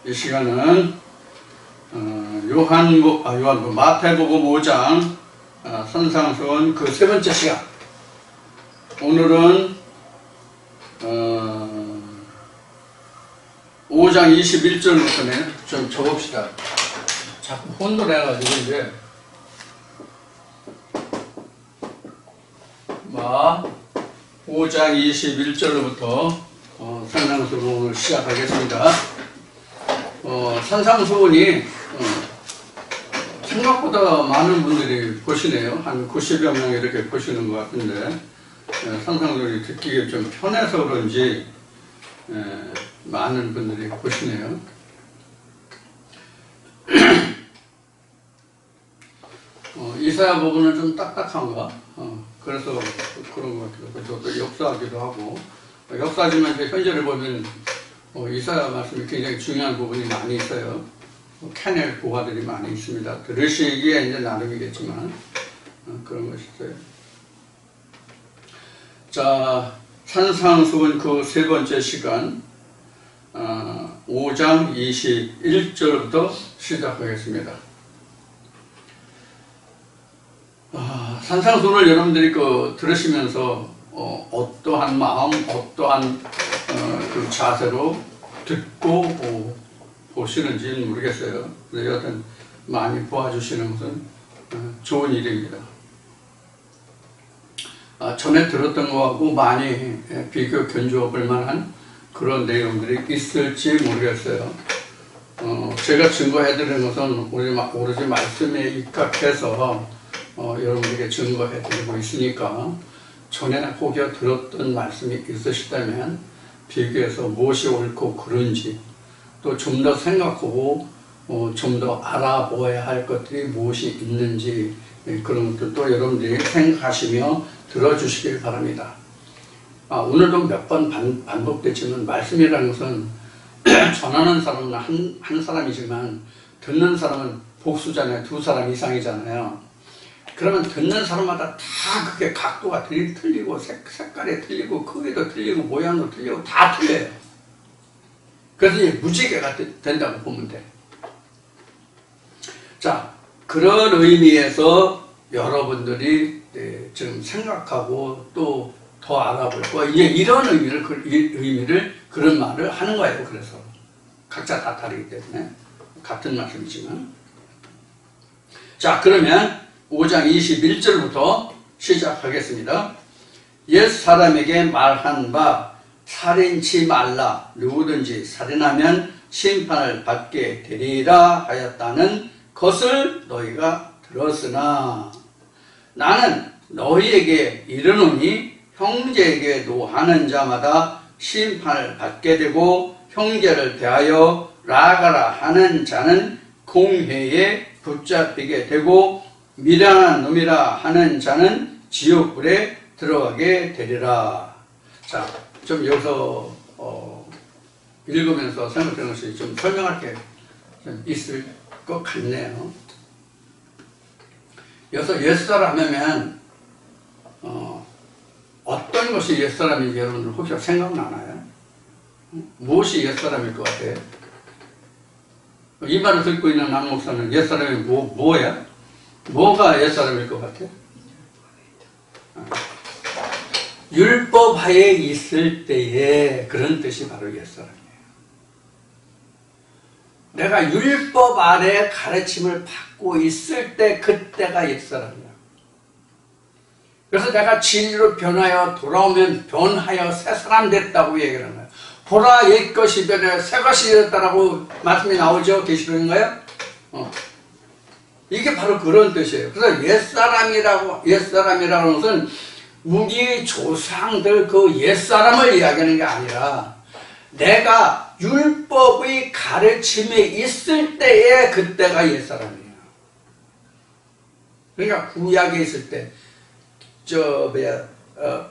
이 시간은 마태복음 5장 산상수훈 그 세 번째 시간. 오늘은 5장 21절부터네. 좀 적읍시다. 자꾸 혼돈해가지고 이제 5장 21절부터 산상수훈을 시작하겠습니다. 산상수훈이 생각보다 많은 분들이 보시네요. 한 90여 명 이렇게 보시는 것 같은데 산상수훈이 듣기에 좀 편해서 그런지 많은 분들이 보시네요. 이사야 부분은 좀 딱딱한가? 그래서 그런 것 같아요. 또 역사하기도 하고, 역사지만 이제 현재를 보면 이사야 말씀이 굉장히 중요한 부분이 많이 있어요. 캐낼 부하들이 많이 있습니다. 들으시기에 이제 나름이겠지만 그런 것이 있어요. 자, 산상수훈 그 세 번째 시간 5장 21절부터 시작하겠습니다. 산상수훈을 여러분들이 들으시면서 어떠한 마음, 어떠한 그 자세로 듣고 보시는지는 모르겠어요. 그런데 여하튼 많이 보아주시는 것은 좋은 일입니다. 전에 들었던 것하고 많이 비교 견주어 볼 만한 그런 내용들이 있을지 모르겠어요. 제가 증거해드리는 것은 오로지 말씀에 입각해서 여러분에게 증거해드리고 있으니까 전에 혹여 들었던 말씀이 있으시다면 비교해서 무엇이 옳고 그른지 또 좀 더 생각하고 좀 더 알아보아야 할 것들이 무엇이 있는지 그런 것들도 여러분들이 생각하시며 들어주시길 바랍니다. 오늘도 몇 번 반복됐지만 말씀이라는 것은 전하는 사람은 한 사람이지만 듣는 사람은 복수잖아요. 두 사람 이상이잖아요. 그러면 듣는 사람마다 다 그게 각도가 틀리고 색깔이 틀리고 크기도 틀리고 모양도 틀리고 다 틀려요. 그래서 이제 무지개가 된다고 보면 돼. 자, 그런 의미에서 여러분들이 지금 생각하고 또 더 알아볼 거 이제 이런 의미를 그런 말을 하는 거예요. 그래서 각자 다 다르기 때문에 같은 말씀이지만 자, 그러면 5장 21절부터 시작하겠습니다. 옛 사람에게 말한 바 살인치 말라 누구든지 살인하면 심판을 받게 되리라 하였다는 것을 너희가 들었으나 나는 너희에게 이르노니 형제에게 노하는 자마다 심판을 받게 되고 형제를 대하여 나아가라 하는 자는 공회에 붙잡히게 되고 미련한 놈이라 하는 자는 지옥불에 들어가게 되리라. 자, 좀 여기서 읽으면서 생각하는 것이 좀 설명할 게 좀 있을 것 같네요. 여기서 옛사람 하면 어떤 것이 옛사람인지 여러분들 혹시 생각나나요? 무엇이 옛사람일 것 같아요? 이 말을 듣고 있는 남 목사는 옛사람이 뭐야? 뭐가 옛사람일 것 같아요? 율법 하에 있을 때에 그런 뜻이 바로 옛사람이에요. 내가 율법 아래 가르침을 받고 있을 때 그때가 옛사람이야. 그래서 내가 진리로 변하여 돌아오면 변하여 새 사람 됐다고 얘기를 하는 거예요. 보라 옛것이 변하여 새것이 되었다라고 말씀이 나오죠? 계시록인가요? 이게 바로 그런 뜻이에요. 그래서 옛사람이라는 것은 우리 조상들 그 옛사람을 이야기하는 게 아니라 내가 율법의 가르침에 있을 때에 그때가 옛사람이에요. 그러니까 구약에 있을 때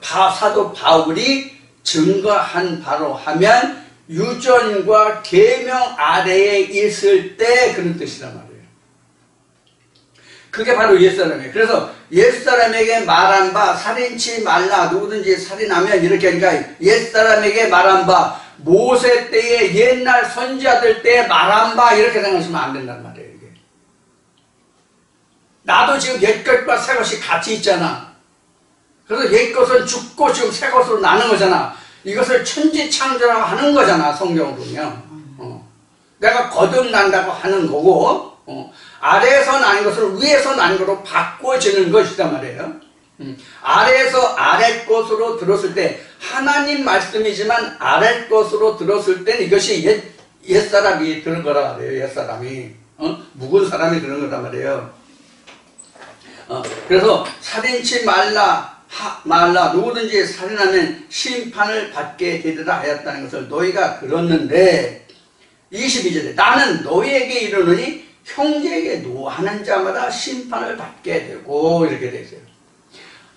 사도 바울이 증거한 바로 하면 유전과 계명 아래에 있을 때 그런 뜻이란 말이에요. 그게 바로 옛사람이에요. 그래서 옛사람에게 말한 바 살인치 말라 누구든지 살인하면 이렇게 하니까 옛사람에게 말한 바 모세 때에 옛날 선지자들 때 말한 바 이렇게 생각하시면 안 된단 말이에요. 이게. 나도 지금 옛것과 새것이 같이 있잖아. 그래서 옛것은 죽고 지금 새것으로 나는 거잖아. 이것을 천지창조라고 하는 거잖아. 성경을 보면. 내가 거듭난다고 하는 거고 아래에서 난 것을 위에서 난 것으로 바꿔지는 것이단 말이에요. 아래에서 아래 것으로 들었을 때 하나님 말씀이지만 아래 것으로 들었을 때는 이것이 옛사람이 들은 거란 말이에요. 옛사람이 묵은 사람이 들은 거란 말이에요. 그래서 살인치 말라 누구든지 살인하면 심판을 받게 되리라 하였다는 것을 너희가 들었는데 22절에 나는 너희에게 이르노니 형제에게 노하는 자마다 심판을 받게 되고 이렇게 되어 있어요.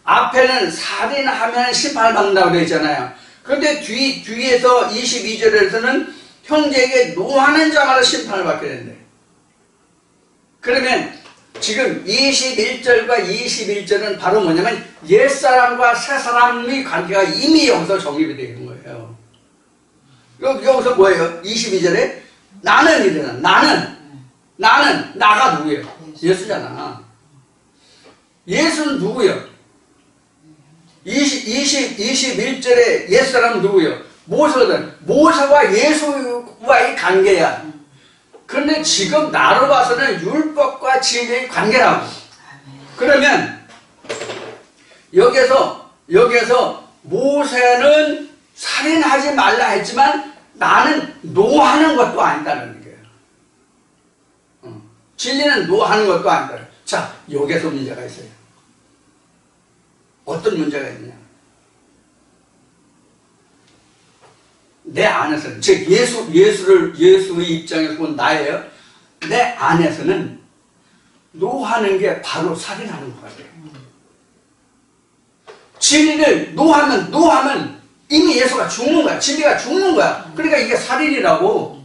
앞에는 살인하면 심판을 받는다고 되어 있잖아요. 그런데 뒤에서 22절에서는 형제에게 노하는 자마다 심판을 받게 된대. 그러면 지금 21절과 21절은 바로 뭐냐면 옛사람과 새사람의 관계가 이미 여기서 정립이 되어 있는 거예요. 여기서 뭐예요? 22절에 나는 이래요. 나는 나가 누구예요? 예수잖아. 예수는 누구예요? 21절에 옛사람은 누구예요? 모세거든. 모세와 예수와의 관계야. 그런데 지금 나로 봐서는 율법과 진리의 관계라고. 그러면 여기에서 모세는 살인하지 말라 했지만 나는 노하는 것도 아니다는 거예요. 진리는 노하는 것도 아니다. 자, 여기에서 문제가 있어요. 어떤 문제가 있느냐? 내 안에서는, 즉 예수의 입장에서 본 나예요. 내 안에서는 노하는 게 바로 살인하는 것 같아요. 진리를 노하면 이미 예수가 죽는 거야. 진리가 죽는 거야. 그러니까 이게 살인이라고.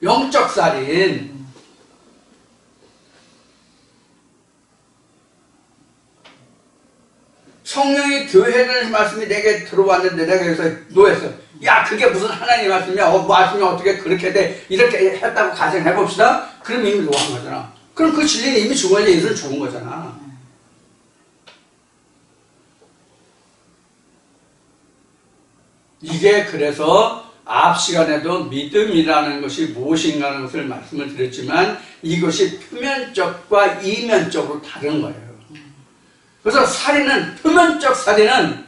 영적 살인. 성령이 교회라는 말씀이 내게 들어왔는데 내가 여기서 노했어. 야, 그게 무슨 하나님 말씀이야? 말씀이 어떻게 그렇게 돼? 이렇게 했다고 가정해봅시다. 그럼 이미 노한 거잖아. 그럼 그 진리는 이미 죽은 거지. 예수는 죽은 거잖아. 이게 그래서 앞 시간에도 믿음이라는 것이 무엇인가 하는 것을 말씀을 드렸지만 이것이 표면적과 이면적으로 다른 거예요. 그래서 살인은, 표면적 살인은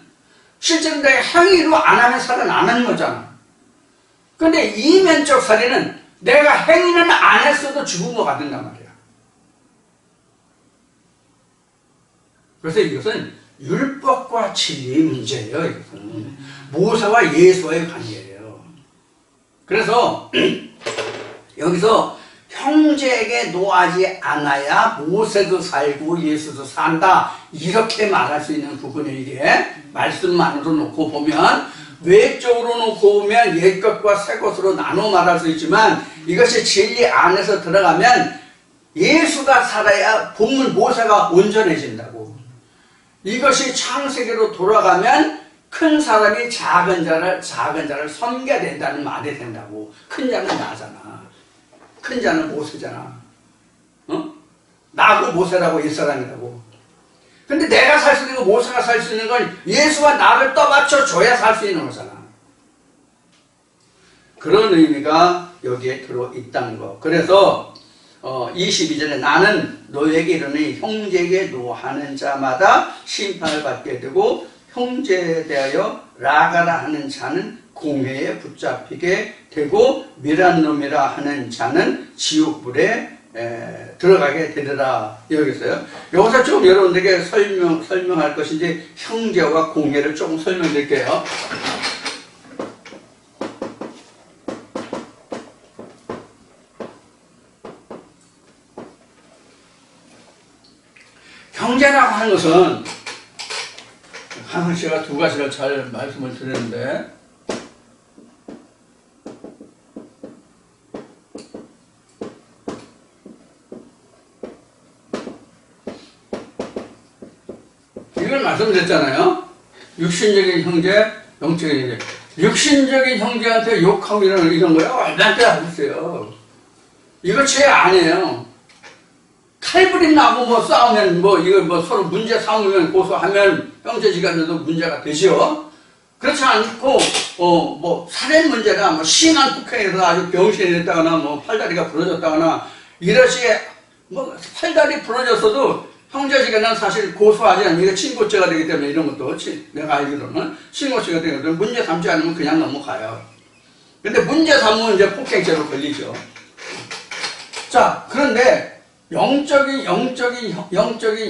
실제로 내가 행위로 안 하면 살인 안 하는 거잖아. 근데 이면적 살인은 내가 행위는 안 했어도 죽은 것 같는단 말이야. 그래서 이것은 율법과 진리의 문제예요. 이것은 모세와 예수와의 관계예요. 그래서 여기서 형제에게 노하지 않아야 모세도 살고 예수도 산다 이렇게 말할 수 있는 부분이 이게 말씀만으로 놓고 보면 외적으로 놓고 보면 옛것과 새것으로 나눠 말할 수 있지만 이것이 진리 안에서 들어가면 예수가 살아야 본문 모세가 온전해진다고. 이것이 창세기로 돌아가면 큰 사람이 작은 자를 섬겨야 된다는 말이 된다고. 큰 자는 나잖아. 큰 자는 모세잖아. 나고 모세라고 옛사람이라고. 근데 내가 살 수 있는 거, 모세가 살 수 있는 건 예수와 나를 떠받쳐 줘야 살 수 있는 거잖아. 그런 의미가 여기에 들어있다는 거. 그래서 22절에 나는 너에게 이르니 형제에게 노하는 자마다 심판을 받게 되고 형제에 대하여 라가라 하는 자는 공회에 붙잡히게 되고 미란 놈이라 하는 자는 지옥불에 들어가게 되리라. 여기서요. 여기서 좀 여러분들에게 설명할 것인지 형제와 공회를 조금 설명드릴게요. 형제라고 하는 것은 항상 제가 두 가지를 잘 말씀을 드리는데 이걸 말씀드렸잖아요. 육신적인 형제, 영적인 형제. 육신적인 형제한테 욕하고 이런 거요? 말도 안 됐어요. 이거 죄 아니에요. 칼부림 나고 뭐 싸우면 이거 서로 문제 삼으면 고소하면 형제지간에도 문제가 되죠. 그렇지 않고 살인 문제나 심한 폭행에서 아주 병신이 됐다거나 팔다리가 부러졌다거나 이러시 팔다리 부러졌어도 형제지간은 사실 고소하지 않으면 이게 친고죄가 되기 때문에 이런 것도 내가 알기로는 친고죄가 되기 때문에 문제 삼지 않으면 그냥 넘어가요. 근데 문제 삼으면 이제 폭행죄로 걸리죠. 자, 그런데 영적인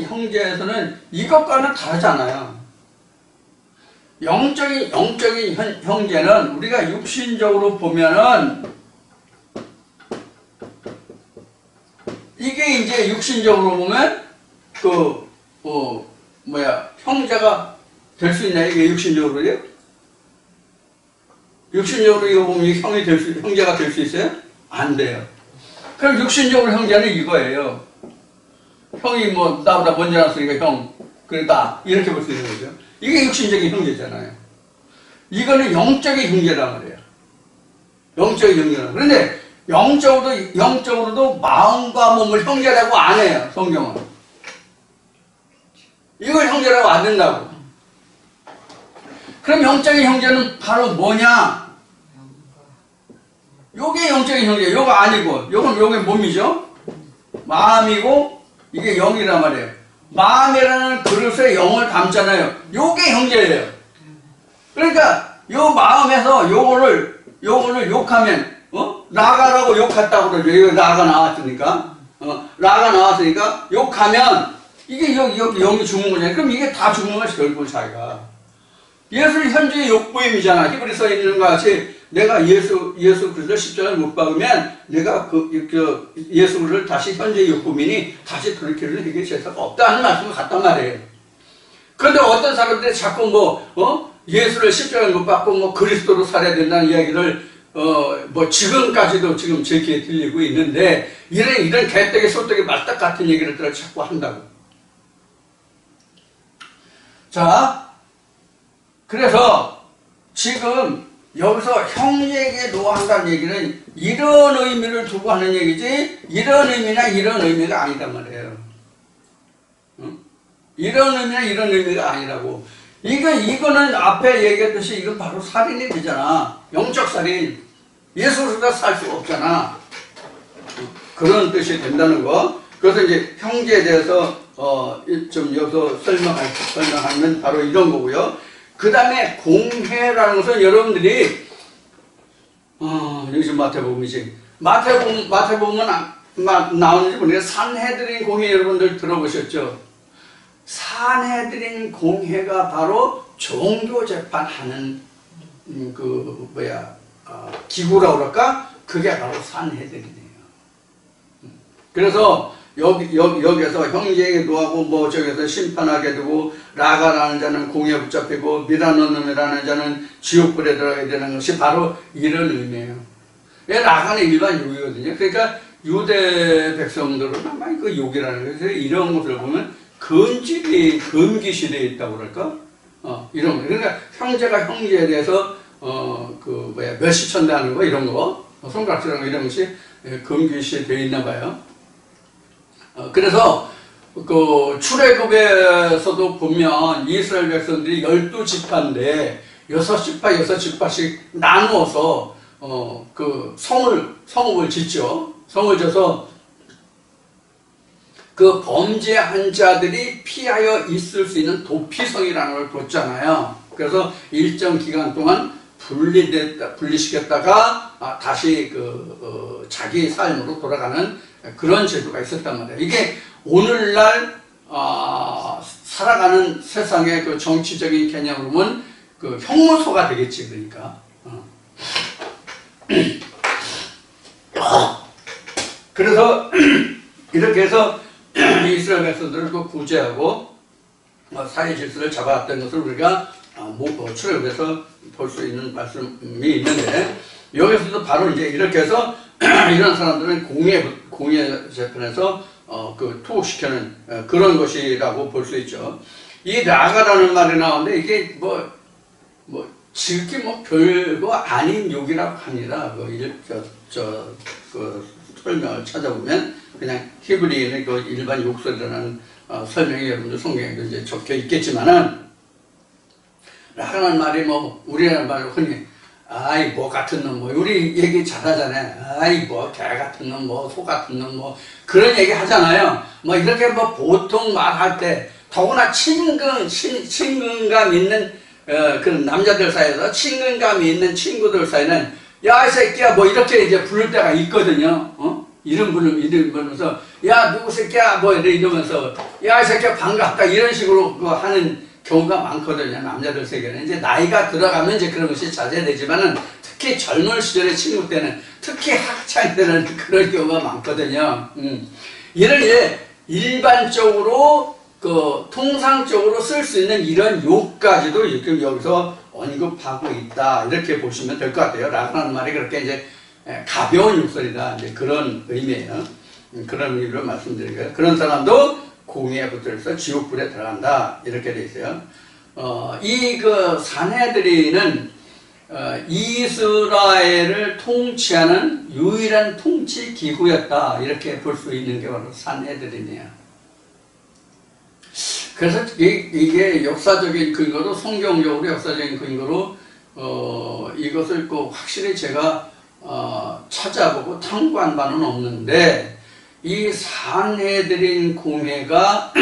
형제에서는 이것과는 다르잖아요. 영적인 형제는 우리가 육신적으로 보면은 이게 이제 육신적으로 보면 형제가 될 수 있냐, 이게 육신적으로요? 육신적으로 이거 보면 형제가 될 수 있어요? 안 돼요. 그럼 육신적으로 형제는 이거예요. 형이 나보다 먼저 났으니까 형, 그러다 이렇게 볼 수 있는 거죠. 이게 육신적인 형제잖아요. 이거는 영적인 형제란 말이에요. 영적인 형제란. 그런데 영적으로도 마음과 몸을 형제라고 안 해요, 성경은. 이걸 형제라고 안 된다고. 그럼 영적인 형제는 바로 뭐냐? 요게 영적인 형제, 요거 아니고, 요게 몸이죠? 마음이고, 이게 영이란 말이에요. 마음이라는 그릇에 영을 담잖아요. 요게 형제예요. 그러니까, 요 마음에서 요거를 욕하면, 라가라고 욕했다고 그러죠. 이거 라가 나왔으니까. 라가 나왔으니까, 욕하면, 이게 영이 죽은 거잖아요. 그럼 이게 다 죽는 것이 결국 자기가. 예수는 현재의 욕부임이잖아. 히브리서에 있는 것 같이 내가 예수 그리스도 십자가를 못 박으면 내가 예수 그리스도를 다시 현재의 욕부민이 다시 돌이키는 이게 제사가 없다는 말씀을 갖단 말이에요. 그런데 어떤 사람들이 자꾸 예수를 십자가를 못 박고 그리스도로 살아야 된다는 이야기를 지금까지도 지금 제 귀에 들리고 있는데 이런 개떡이 소떡이 말딱 같은 얘기를 자꾸 한다고. 자, 그래서 지금 여기서 형제에게 노한다는 얘기는 이런 의미를 두고 하는 얘기지 이런 의미나 이런 의미가 아니란 말이에요. 응? 이런 의미나 이런 의미가 아니라고. 이거는 앞에 얘기했듯이 이건 바로 살인이 되잖아. 영적 살인. 예수로서 살 수가 없잖아. 그런 뜻이 된다는 거. 그래서 이제 형제에 대해서 좀 여기서 설명하면 바로 이런 거고요. 그 다음에 공회라는 것은 여러분들이 여기 지금 마태복음이지. 마태복음은 나오는지 모르겠는데 산헤드린 공회 여러분들 들어보셨죠? 산헤드린 공회가 바로 종교 재판하는 기구라고 그럴까? 그게 바로 산헤드린이에요. 그래서 여기에서 형제에게 노하고 저기서 심판하게 되고 라가라는 자는 공에 붙잡히고 미라노놈이라는 자는 지옥불에 들어가게 되는 것이 바로 이런 의미예요. 라가는 일반 욕이거든요. 그러니까 유대 백성들은 아마 그 욕이라는 거예요. 이런 것을 보면 금기시대에 있다고 그럴까? 이런 거. 그러니까 형제가 형제에 대해서 몇십천대 하는 거 이런 거 손가락질하는 거 이런 것이 금기시에 되어 있나 봐요. 그래서 출애굽에서도 보면 이스라엘 백성들이 12지파인데 6지파씩 나누어서 성읍을 짓죠. 성을 져서 그 범죄한 자들이 피하여 있을 수 있는 도피성이라는 걸 뒀잖아요. 그래서 일정 기간 동안 분리시켰다가 다시 자기 삶으로 돌아가는 그런 제도가 있었단 말이에요. 이게 오늘날 살아가는 세상의 그 정치적인 개념으로 보면 그 형무소가 되겠지. 그러니까 그래서 이렇게 해서 이스라엘 백성들을 구제하고 사회 질서를 잡아왔던 것을 우리가 출애굽에서 볼 수 있는 말씀이 있는데 여기서도 바로 이제 이렇게 해서 이런 사람들은 공예 재판에서 투옥시키는 그런 것이라고 볼 수 있죠. 이 라가라는 말이 나오는데 이게 지극히 뭐 별거 아닌 욕이라고 합니다. 그 설명을 찾아보면 그냥 히브리인의 그 일반 욕설이라는 설명이 여러분들 성경에도 이제 적혀 있겠지만은, 라는 말이 뭐 우리나라 말로 흔히 아이 뭐 같은 놈, 뭐 우리 얘기 잘하잖아요. 아이 뭐 개 같은 놈, 뭐 소 같은 놈, 뭐 그런 얘기 하잖아요. 뭐 이렇게 뭐 보통 말할 때, 더구나 친근감 있는 그런 남자들 사이에서 친근감이 있는 친구들 사이는 야 이 새끼야 뭐 이렇게 이제 부를 때가 있거든요. 이름 부르면서 야 누구 새끼야 뭐 이러면서 야 이 새끼야 반갑다 이런 식으로 하는 경우가 많거든요. 남자들 세계는 이제 나이가 들어가면 이제 그런 것이 자제되지만은, 특히 젊은 시절의 친구 때는, 특히 학창 때는 그런 경우가 많거든요. 이런 이제 일반적으로 통상적으로 쓸 수 있는 이런 욕까지도 지금 여기서 언급하고 있다, 이렇게 보시면 될 것 같아요. 라는 말이 그렇게 이제 가벼운 욕설이다, 이제 그런 의미예요. 그런 의미로 말씀드리고요. 그런 사람도 공의에 붙들어서 지옥불에 들어간다, 이렇게 돼 있어요. 이 산헤드린은 이스라엘을 통치하는 유일한 통치 기구였다, 이렇게 볼 수 있는 게 바로 산헤드린이에요. 그래서 이게 역사적인 근거로, 성경적으로 역사적인 근거로 이것을 확실히 제가 찾아보고 탐구한 바는 없는데, 이 산헤드린 공회가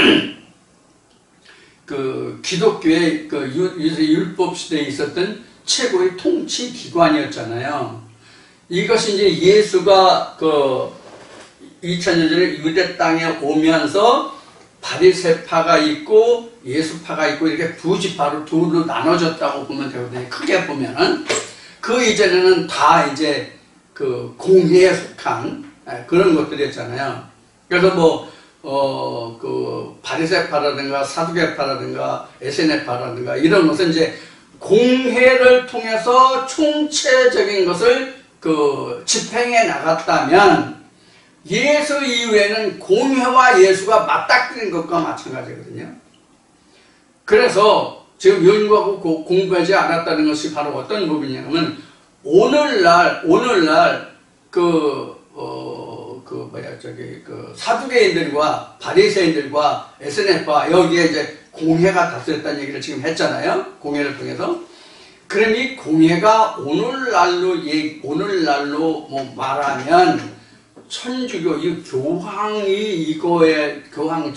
그 기독교의 율법 시대에 있었던 최고의 통치 기관이었잖아요. 이것이 이제 예수가 2000년 전에 유대 땅에 오면서 바리새파가 있고 예수파가 있고 이렇게 두 지파로 둘로 나눠졌다고 보면 되거든요. 크게 보면은 그 이전에는 다 이제 그 공회에 속한 그런 것들이었잖아요. 그래서 바리새파라든가 사두개파라든가 에세네파라든가 이런 것은 이제 공회를 통해서 총체적인 것을 집행해 나갔다면, 예수 이후에는 공회와 예수가 맞닥뜨린 것과 마찬가지거든요. 그래서 지금 연구하고 공부하지 않았다는 것이 바로 어떤 부분이냐면, 오늘날 사두개인들과 바리새인들과 에스네파, 여기에 이제 공회가 다스렸다는 얘기를 지금 했잖아요. 공회를 통해서. 그럼 이 공회가 오늘날로 말하면 천주교, 이 교황이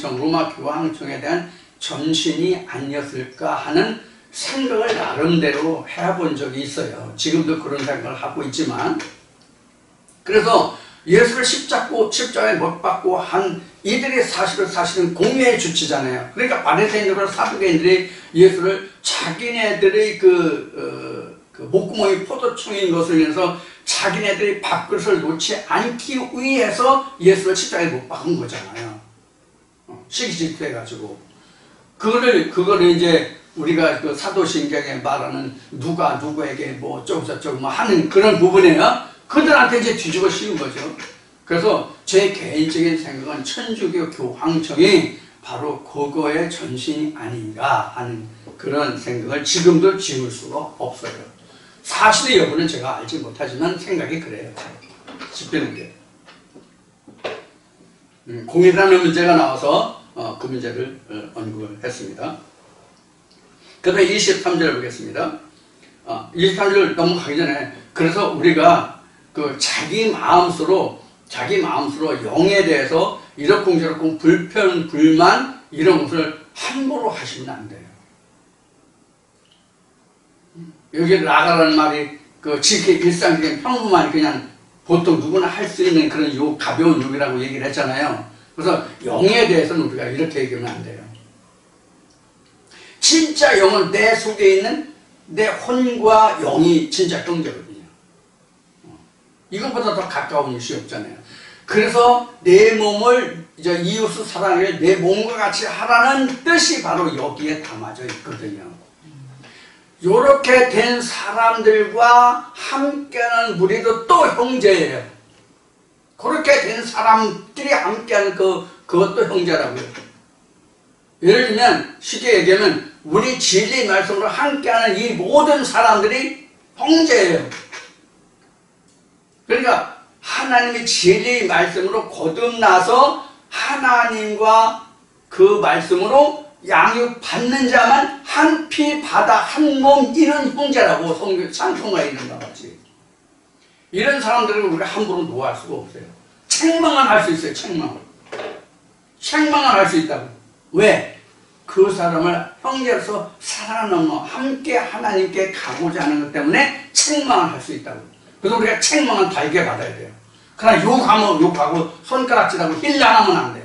로마 교황청에 대한 전신이 아니었을까 하는 생각을 나름대로 해본 적이 있어요. 지금도 그런 생각을 하고 있지만, 그래서 예수를 십자가에 못 박고 한 이들이 사실은 공회의 주체잖아요. 그러니까 바리새인들과 사두개인들이 예수를 자기네들의 목구멍이 포도청인 것을 위해서 자기네들이 밥그릇을 놓지 않기 위해서 예수를 십자가에 못 박은 거잖아요. 시기질투해가지고. 그거를 이제 우리가 사도신경에 말하는 누가 누구에게 뭐 어쩌고저쩌고 뭐 하는 그런 부분이에요. 그들한테 이제 뒤집어 씌운 거죠. 그래서 제 개인적인 생각은 천주교 교황청이 바로 그거의 전신이 아닌가 하는 그런 생각을 지금도 지울 수가 없어요. 사실의 여부는 제가 알지 못하지만 생각이 그래요. 집히는 게. 공의라는 문제가 나와서 그 문제를 언급을 했습니다. 그 다음에 23절 보겠습니다. 23절 넘어가기 전에, 그래서 우리가 자기 마음으로 영에 대해서 이러쿵저러쿵 불편, 불만 이런 것을 함부로 하시면 안 돼요. 여기 라가라는 말이 지극히 일상적인 평범한 그냥 보통 누구나 할 수 있는 그런 가벼운 욕이라고 얘기를 했잖아요. 그래서 영에 대해서는 우리가 이렇게 얘기하면 안 돼요. 진짜 영은 내 속에 있는 내 혼과 영이 진짜 형제거든요. 이것보다 더 가까운 일이 없잖아요. 그래서 내 몸을 이웃을 사랑해 내 몸과 같이 하라는 뜻이 바로 여기에 담아져 있거든요. 이렇게 된 사람들과 함께하는 우리도 또 형제예요. 그렇게 된 사람들이 함께하는 그것도 형제라고요. 예를 들면 쉽게 얘기하면 우리 진리 말씀으로 함께하는 이 모든 사람들이 형제예요. 그러니까 하나님의 진리 말씀으로 거듭나서 하나님과 그 말씀으로 양육받는 자만 한 피 바다 한 몸 이런 형제라고 찬송가에 있는 것 같이. 이런 사람들을 우리가 함부로 노할 수가 없어요. 책망은 할 수 있어요. 책망은 할 수 있다고. 왜? 그 사람을 형제로서 사랑하는 거 함께 하나님께 가고자 하는 것 때문에 책망을 할 수 있다고. 그래서 우리가 책망은 달게 받아야 돼요. 그러나 욕하면 욕하고 손가락질하고 힐난하면 안 돼요.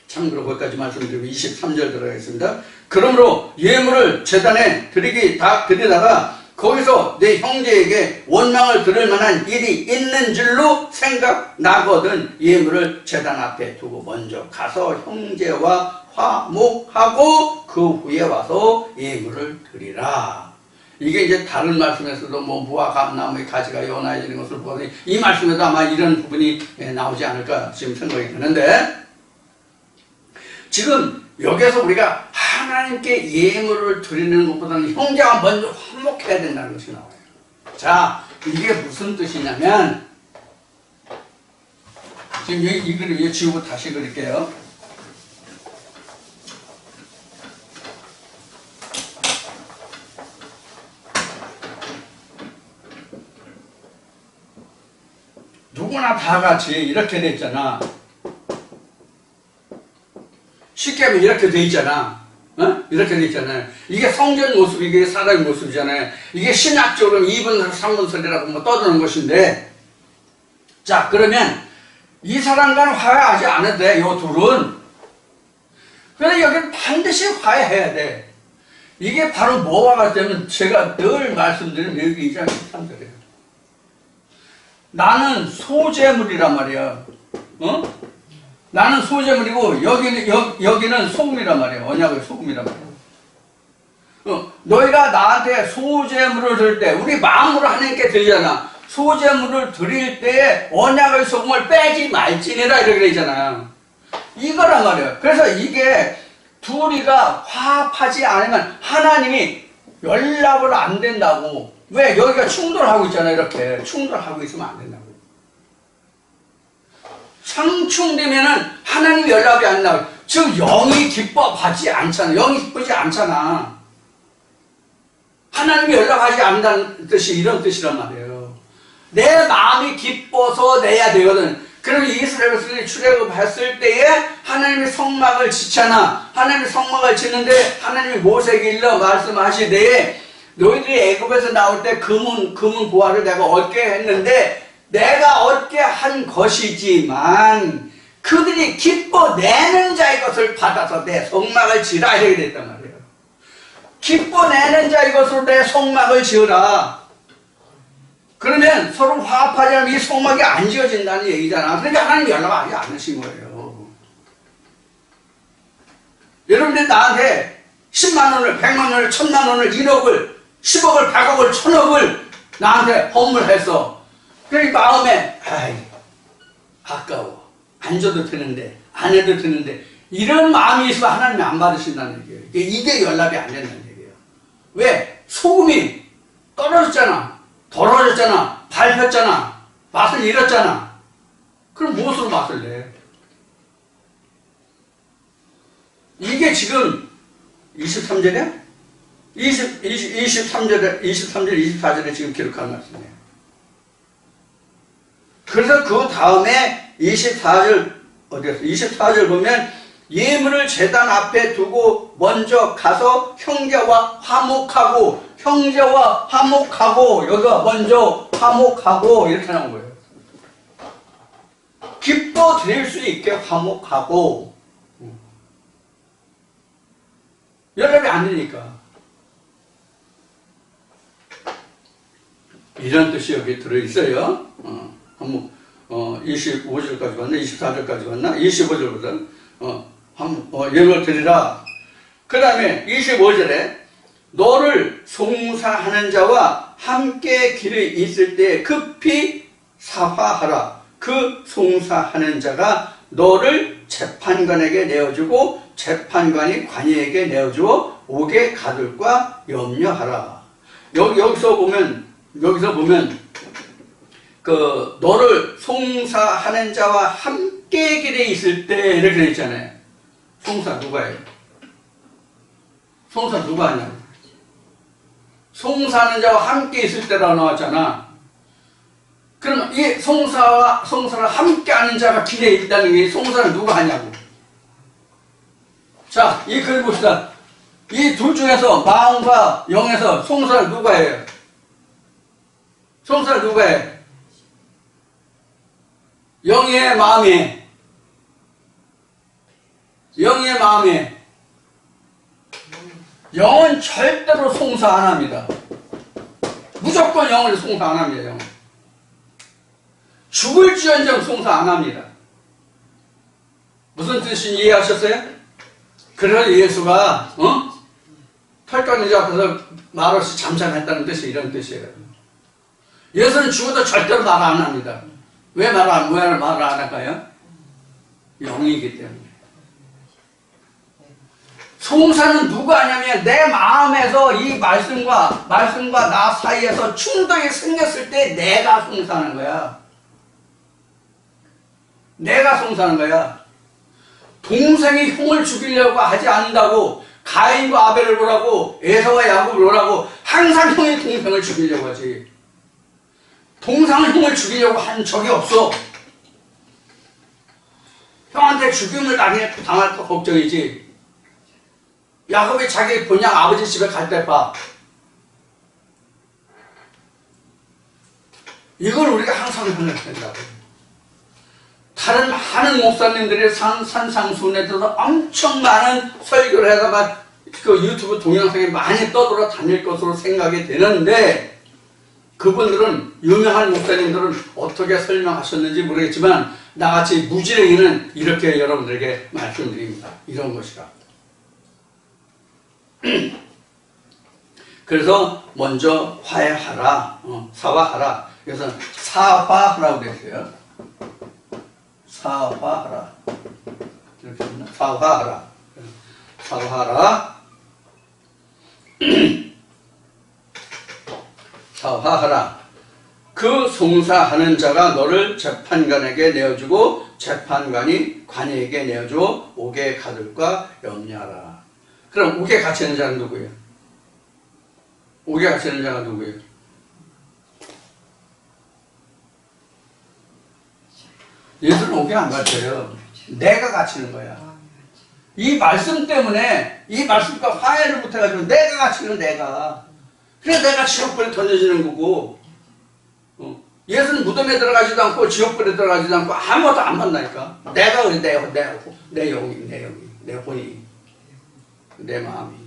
참고로 거기까지 말씀드리고 23절 들어가겠습니다. 그러므로 예물을 제단에 드리다가 거기서 내 형제에게 원망을 들을 만한 일이 있는 줄로 생각나거든 예물을 제단 앞에 두고 먼저 가서 형제와 화목하고 그 후에 와서 예물을 드리라. 이게 이제 다른 말씀에서도 뭐 무화 감나무의 가지가 연하여지는 것을 보니 이 말씀에도 아마 이런 부분이 나오지 않을까 지금 생각이 드는데, 지금 여기서 우리가 하나님께 예물을 드리는 것보다는 형제와 먼저 화목해야 된다는 것이 나와요. 자, 이게 무슨 뜻이냐면, 지금 이 그림 지우고 다시 그릴게요. 누구나 다 같이 이렇게 돼 있잖아. 쉽게 하면 이렇게 돼 있잖아. 이렇게 돼 있잖아요. 이게 성전 모습이, 이게 사람의 모습이잖아요. 이게 신학적으로 2분설, 3분설이라고 뭐 떠드는 것인데, 자, 그러면 이 사람과는 화해하지 않아도 돼, 요 둘은. 그런데 여기는 반드시 화해해야 돼. 이게 바로 뭐와 같다면 제가 늘 말씀드린 여기 2장 13절이에요. 나는 소재물이란 말이야. 나는 소재물이고 여기는 소금이란 말이야. 언약의 소금이란 말이야. 너희가 나한테 소재물을 드릴 때 우리 마음으로 하나님께 드리잖아. 소재물을 드릴 때 언약의 소금을 빼지 말지니라 이렇게 되잖아요. 이거란 말이에요. 그래서 이게 둘이가 화합하지 않으면 하나님이 연락을 안 된다고. 왜? 여기가 충돌하고 있잖아요. 이렇게 충돌하고 있으면 안 된다고. 상충되면은 하나님 연락이 안 나와요. 즉 영이 기뻐하지 않잖아. 영이 기쁘지 않잖아. 하나님이 연락하지 않는다는 뜻이 이런 뜻이란 말이에요. 내 마음이 기뻐서 내야 되거든. 그럼 이스라엘 백성이 출애굽했을 때에 하나님의 성막을 짓잖아. 하나님의 성막을 짓는데 하나님이 모세에게 일러 말씀하시되 너희들이 애굽에서 나올 때 금은 보화를 내가 얻게 했는데 내가 얻게 한 것이지만 그들이 기뻐내는 자의 것을 받아서 내 성막을 지으라 이렇게 됐단 말이에요. 기뻐내는 자의 것으로 내 성막을 지으라. 그러면 서로 화합하지 않으면 이 성막이 안 지어진다는 얘기잖아. 그러니까 하나님이 연락하지 않으신 거예요. 여러분들 나한테 10만 원을, 100만 원을, 1000만 원을, 1억을, 10억을, 100억을, 1000억을 나한테 헌물했어. 그러니 마음에 아이 아까워. 안 줘도 되는데, 안 해도 되는데 이런 마음이 있으면 하나님이 안 받으신다는 얘기예요. 이게 연락이 안 된다는 얘기예요. 왜? 소금이 떨어졌잖아. 더러워졌잖아. 밟혔잖아. 맛을 잃었잖아. 그럼 무엇으로 맛을 내? 이게 지금 23절이야? 23절, 24절에 지금 기록한 말씀이에요. 그래서 그 다음에 24절, 어디였어? 24절 보면 예물을 제단 앞에 두고 먼저 가서 형제와 화목하고, 여기가 먼저 화목하고, 이렇게 나온 거예요. 기뻐 드릴 수 있게 화목하고, 연락이 안 되니까. 이런 뜻이 여기 들어있어요. 25절까지 왔나? 24절까지 왔나? 25절부터 예물을 드리라. 그 다음에 25절에 너를 송사하는 자와 함께 길에 있을 때 급히 사화하라. 그 송사하는 자가 너를 재판관에게 내어주고 재판관이 관이에게 내어주어 옥에 가둘까 염려하라. 여기서 보면 그 너를 송사하는 자와 함께 길에 있을 때 이렇게 돼 있잖아요. 송사 누가 해요? 송사 누가 하냐고. 송사하는 자와 함께 있을 때라고 나왔잖아. 그럼 이 송사를 함께 하는 자가 길에 있다는 게 송사를 누가 하냐고. 자, 이 글 봅시다. 이 둘 중에서 마음과 영에서 송사를 누가 해요? 송사를 누가 해? 영의 마음이. 영의 마음이. 영은 절대로 송사 안 합니다. 무조건 영을 송사 안 합니다. 영은. 죽을지언정 송사 안 합니다. 무슨 뜻인지 이해하셨어요? 그래서 예수가 털가니자 앞에서 말없이 잠잠했다는 뜻이 이런 뜻이에요. 예수는 죽어도 절대로 말 안 합니다. 왜 말을 안 할까요? 영이기 때문에. 송사는 누가 하냐면 내 마음에서 이 말씀과 나 사이에서 충돌이 생겼을 때 내가 송사하는 거야. 내가 송사하는 거야. 동생이 형을 죽이려고 하지 않는다고 가인과 아벨을 보라고 에사와 야곱을 보라고 항상 형이 동생을 죽이려고 하지. 동생은 형을 죽이려고 한 적이 없어. 형한테 죽임을 당할까 걱정이지. 야곱이 자기 본향 아버지 집에 갈 때 봐. 이걸 우리가 항상 생각한다고. 다른 많은 목사님들이 산상수훈에 들어서 엄청 많은 설교를 해서 그 유튜브 동영상에 많이 떠돌아 다닐 것으로 생각이 되는데 그분들은 유명한 목사님들은 어떻게 설명하셨는지 모르겠지만 나같이 무지랭이는 이렇게 여러분들에게 말씀드립니다. 이런 것이라. 그래서 먼저 화해하라, 사화하라. 그래서 사화하라고 되어 있어요. 사화하라. 이렇게 합니다. 사화하라. 사화하라. 사화하라. 그 송사하는 자가 너를 재판관에게 내어주고 재판관이 관이에게 내어주어 옥에 가둘까 염려하라. 그럼 옥에 갇히는 자는 누구예요? 옥에 갇히는 자가 누구예요? 예수는 옥에 안 갇혀요. 내가 갇히는 거야. 이 말씀 때문에 이 말씀과 화해를 못해가지고 내가 갇히는 내가. 그래서 내가 지옥불에 던져지는 거고 예수는 무덤에 들어가지도 않고 지옥불에 들어가지도 않고 아무것도 안 만나니까 내가 내 영이 내 혼이 내 마음이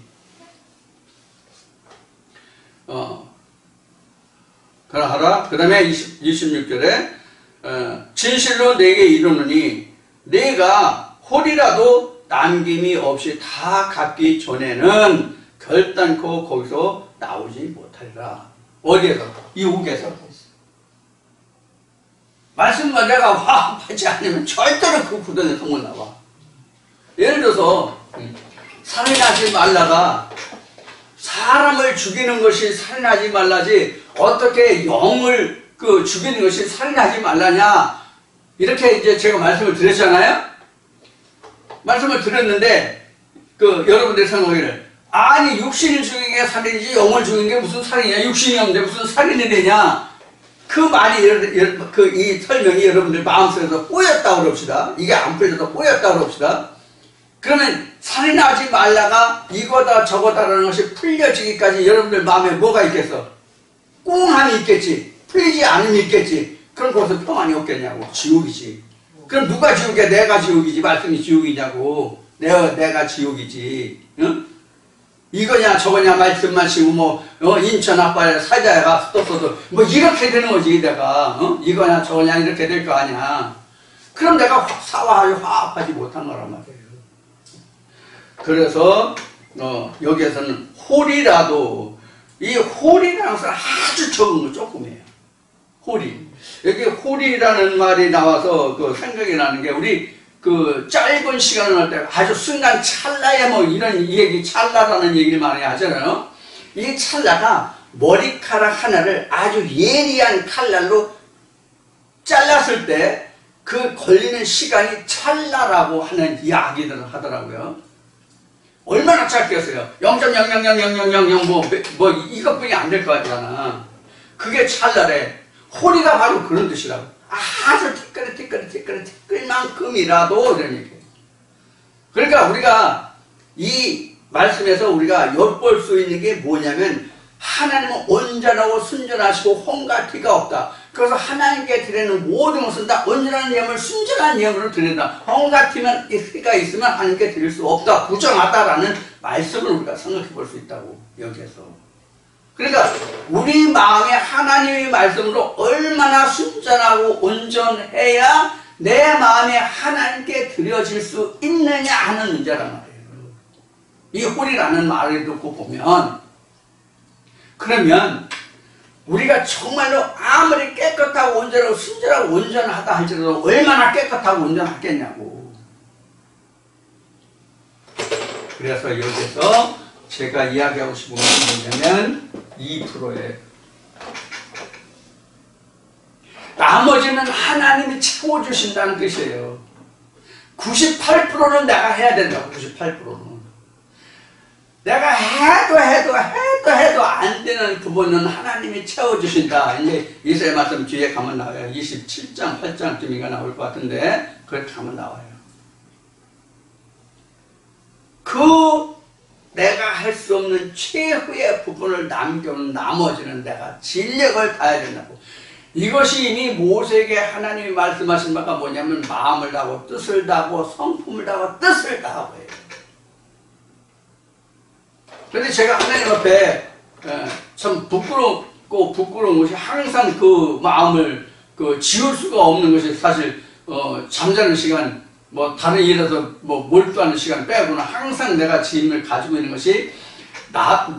그러하라. 그 다음에 26절에 진실로 내게 이르노니 내가 홀이라도 남김이 없이 다 갚기 전에는 결단코 거기서 나오지 못하리라. 어디에서? 이 옥에서. 말씀과 내가 화합하지 않으면 절대로 그 구덩이에서 못 나와. 예를 들어서 살인하지 말라가 사람을 죽이는 것이 살인하지 말라지 어떻게 영을 죽이는 것이 살인하지 말라냐 이렇게 이제 제가 말씀을 드렸잖아요. 말씀을 드렸는데 여러분들의 생각에는 아니 육신을 죽이는 게 살인이지 영을 죽이는 게 무슨 살인이냐, 육신이 없는데 무슨 살인이 되냐, 그 말이 이 설명이 여러분들 마음속에서 꼬였다고 그럽시다. 이게 안 풀려서 꼬였다고 그럽시다. 그러면 살인하지 말라가 이거다 저거다라는 것이 풀려지기까지 여러분들 마음에 뭐가 있겠어? 꽁함이 있겠지. 풀리지 않음이 있겠지. 그럼 거기서 평안이 없겠냐고. 지옥이지. 그럼 누가 지옥이야? 내가 지옥이지. 말씀이 지옥이냐고. 내가 지옥이지. 응? 이거냐 저거냐 말씀만 치고 인천 아빠에 사자에 가서 떴어도 이렇게 되는 거지. 내가 이거냐 저거냐 이렇게 될 거 아니야. 그럼 내가 화합하지 못한 거란 말이에요. 그래서 여기에서는 홀이라도 이 홀이라는 것은 아주 적은 거 조금이에요. 홀이. 여기 홀이라는 말이 나와서 생각이 나는 게 우리 그 짧은 시간을 할 때 아주 순간 찰나에 뭐 이런 얘기, 찰나라는 얘기를 많이 하잖아요. 이 찰나가 머리카락 하나를 아주 예리한 칼날로 잘랐을 때 그 걸리는 시간이 찰나라고 하는 이야기들을 하더라고요. 얼마나 짧겠어요? 0.0000000 뭐 이것뿐이 안 될 것 같잖아. 그게 찰나래. 호리가 바로 그런 뜻이라고. 아주 티끌만큼이라도 이런 얘기예요. 그러니까 우리가 이 말씀에서 우리가 엿볼 수 있는 게 뭐냐면 하나님은 온전하고 순전하시고 험과 티가 없다. 그래서 하나님께 드리는 모든 것은 다 온전한 예물, 순전한 예물을 드린다. 험과 티가 있으면 하나님께 드릴 수 없다. 부정하다라는 말씀을 우리가 생각해 볼 수 있다고 여기에서. 그러니까 우리 마음에 하나님의 말씀으로 얼마나 순전하고 온전해야 내 마음에 하나님께 드려질 수 있느냐 하는 문제란 말이에요. 이 홀이라는 말을 듣고 보면, 그러면 우리가 정말로 아무리 깨끗하고 온전하고 순전하고 온전하다 할지라도 얼마나 깨끗하고 온전하겠냐고. 그래서 여기서 제가 이야기하고 싶은 것은 뭐냐면 2%예요. 나머지는 하나님이 채워주신다는 뜻이에요. 98%는 내가 해야 된다고. 98%는 내가 해도 안 되는 부분은 하나님이 채워주신다. 이제 이사야 말씀 뒤에 가면 나와요. 27장 8장쯤인가 나올 것 같은데 그렇게 가면 나와요. 그 내가 할 수 없는 최후의 부분을 남겨놓은 나머지는 내가 진력을 다해야 된다고. 이것이 이미 모세에게 하나님이 말씀하신 바가 뭐냐면 마음을 다하고 뜻을 다하고 성품을 다하고 뜻을 다하고 해요. 그런데 제가 하나님 앞에 참 부끄럽고 부끄러운 것이 항상 그 마음을 지울 수가 없는 것이 사실 잠자는 시간 뭐 다른 일에서 뭐 몰두하는 시간 빼고는 항상 내가 짐을 가지고 있는 것이 나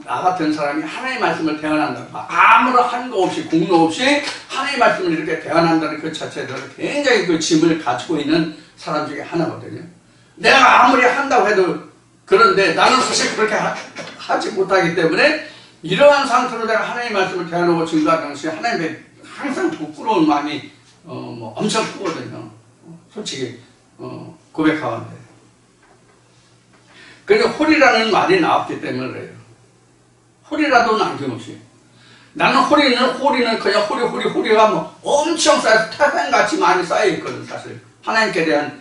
같은 사람이 하나님의 말씀을 대언한다는 거, 아무런 한거 없이 공로 없이 하나님의 말씀을 이렇게 대언한다는 그 자체에 대해서 굉장히 그 짐을 가지고 있는 사람 중에 하나거든요. 내가 아무리 한다고 해도 그런데 나는 사실 그렇게 하지 못하기 때문에 이러한 상태로 내가 하나님의 말씀을 대언하고 증거하는 것이 하나님의 항상 부끄러운 마음이 뭐 엄청 크거든요. 솔직히 고백하건대. 그래서 홀이라는 말이 나왔기 때문에 그래요. 홀이라도 남김없이. 나는 홀이는 그냥 호리가 뭐 엄청 쌓여서 태산같이 많이 쌓여있거든, 사실. 하나님께 대한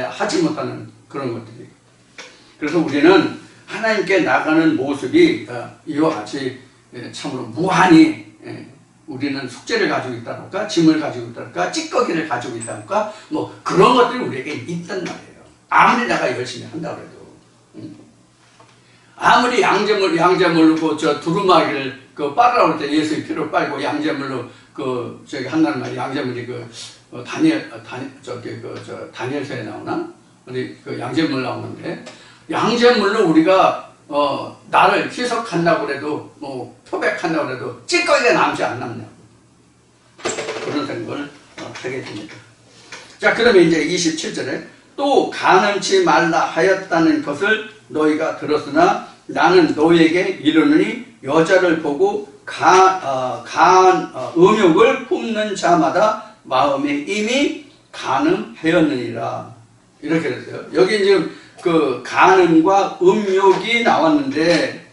하지 못하는 그런 것들이. 그래서 우리는 하나님께 나가는 모습이 이와 같이 참으로 무한히 우리는 숙제를 가지고 있다든가 짐을 가지고 있다든가 찌꺼기를 가지고 있다든가 뭐 그런 것들이 우리에게 있단 말이에요. 아무리 내가 열심히 한다고 해도. 아무리 양재물로 저 두루마기를 빨으라고 할 때 예수의 피로 빨고 양재물로 저기 한다는 말이 양재물이 다니엘서에 나오나? 우리 양재물 나오는데 양재물로 우리가 나를 희석한다고 해도 뭐 표백한다고 해도 찌꺼기가 남지 안 남냐고 그런 생각을 하게 됩니다. 자, 그러면 이제 27절에 또 간음치 말라 하였다는 것을 너희가 들었으나 나는 너희에게 이르노니 여자를 보고 음욕을 품는 자마다 마음에 이미 간음하였느니라. 이렇게 됐어요. 여기 지금 그 간음과 음욕이 나왔는데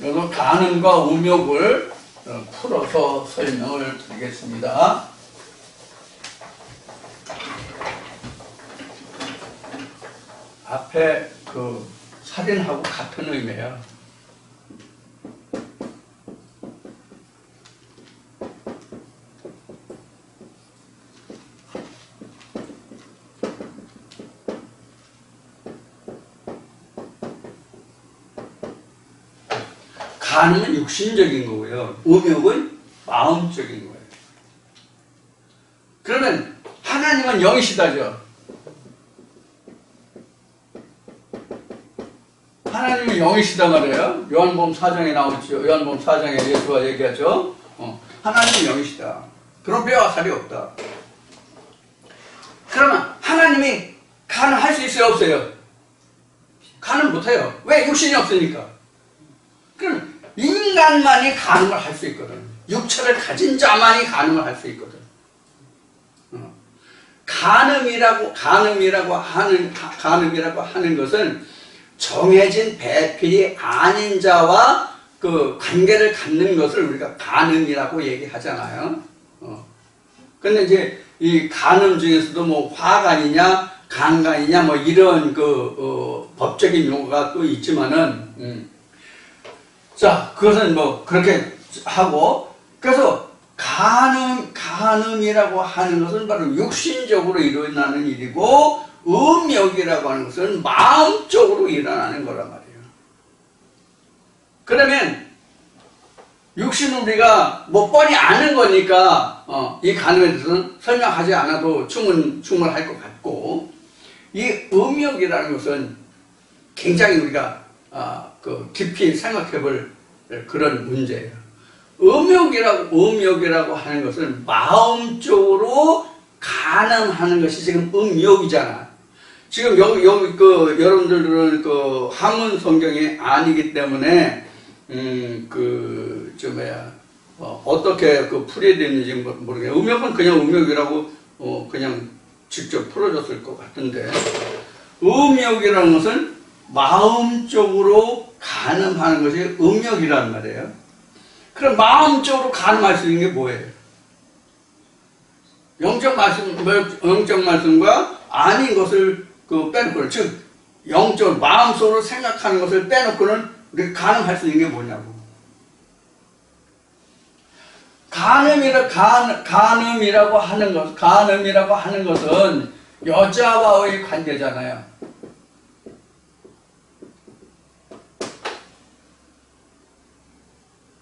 여기서 간음과 음욕을 풀어서 설명을 드리겠습니다. 앞에 살인하고 같은 의미예요. 간음은 육신적인 거고요. 음욕은 마음적인 거예요. 그러면 하나님은 영이시다죠. 하나님은 영이시다 말이에요. 요한복음 4장에 나오죠. 요한복음 4장에 예수가 얘기하죠. 하나님은 영이시다. 그런 뼈와 살이 없다. 그러면 하나님이 가늠할 수 있어요, 없어요? 가늠 못해요. 왜? 육신이 없으니까. 그럼 인간만이 가늠을 할 수 있거든. 육체를 가진 자만이 가늠을 할 수 있거든. 가늠이라고 하는 것은 정해진 배필이 아닌 자와 그 관계를 갖는 것을 우리가 간음이라고 얘기하잖아요. 근데 이제 이 간음 중에서도 뭐 화간이냐, 간간이냐 뭐 이런 법적인 용어가 또 있지만은, 자, 그것은 뭐 그렇게 하고, 그래서 간음이라고 하는 것은 바로 육신적으로 일어나는 일이고, 음욕이라고 하는 것은 마음적으로 일어나는 거란 말이에요. 그러면 육신은 우리가 뭐 뻔히 아는 거니까 이 간음에 대해서는 설명하지 않아도 충분할 것 같고, 이 음욕이라는 것은 굉장히 우리가 깊이 생각해볼 그런 문제예요. 음욕이라고 하는 것은 마음적으로 간음하는 것이 지금 음욕이잖아. 지금 여기 여러분들은 한문 성경이 아니기 때문에 어떻게 풀이되는지 모르겠어요. 음욕은 그냥 음욕이라고 그냥 직접 풀어줬을 것 같은데, 음욕이라는 것은 마음적으로 간음하는 것이 음욕이란 말이에요. 그럼 마음적으로 간음할 수 있는 게 뭐예요? 영적 말씀과 아닌 것을 빼놓고는, 즉 영적으로 마음속으로 생각하는 것을 빼놓고는 우리가 간음할 수 있는 게 뭐냐고. 간음이라고 하는 것은 여자와의 관계잖아요.